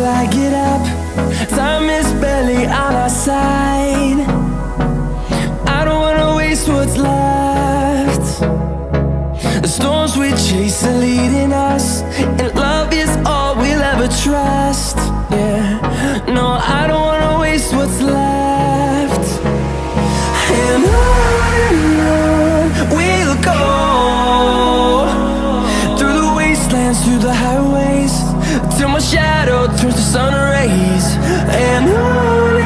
I get up. Time is barely on our side. I don't wanna waste what's left. The storms we chase are leading us, and love is all we'll ever trust. Yeah, no, I don't wanna waste what's left. And on we'll go, through the wastelands, through the highways, till my shadow turns to sun rays. And on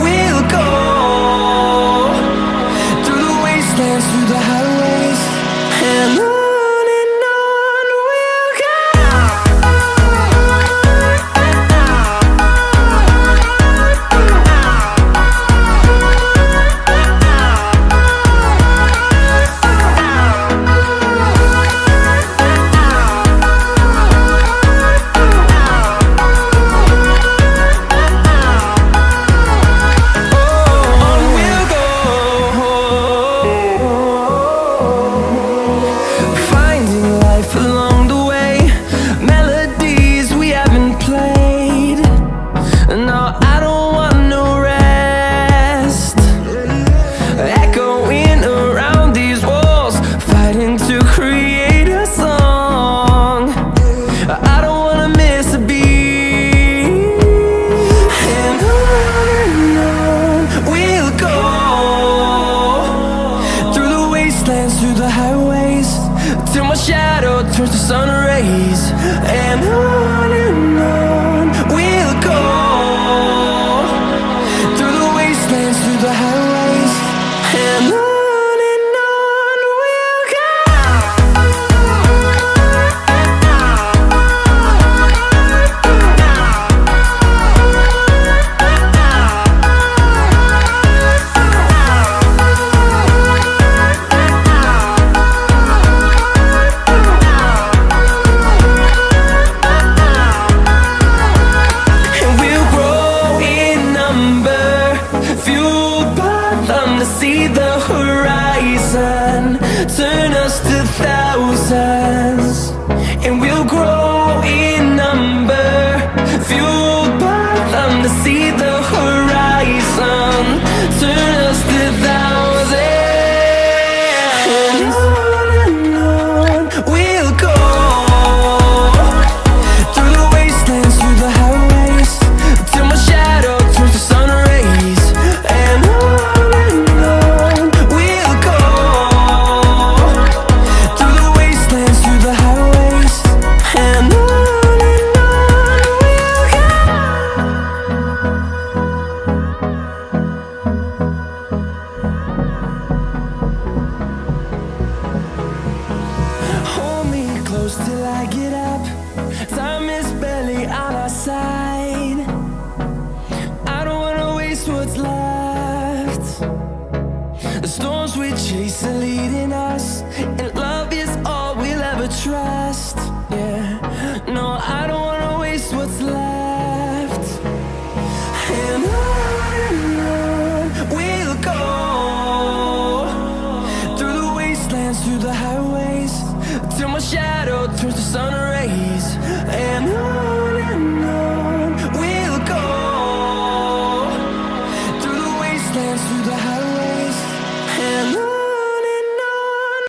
we'll go, through the wastelands, through the highways, and on we'll go. Through the highways, till my shadow turns to sun rays. And on we'll go, through the wastelands, through the highways, and on we'll go. See the horizon turn us to thousands, and we'll grow in number, fueled by them. To see the horizon turn us to thousands, and on we'll go, through the wastelands, through the highways, till my shadow turns to sun rays. And till I get up. Time is barely on our side. I don't wanna waste what's left. The storms we chase are leading us, and love is all we'll ever trust. Yeah, no, I don't wanna waste what's left. And on we'll go, through the wastelands, through the highways, till my shadow turns to sun rays. And on we'll go, through the wastelands, through the highways.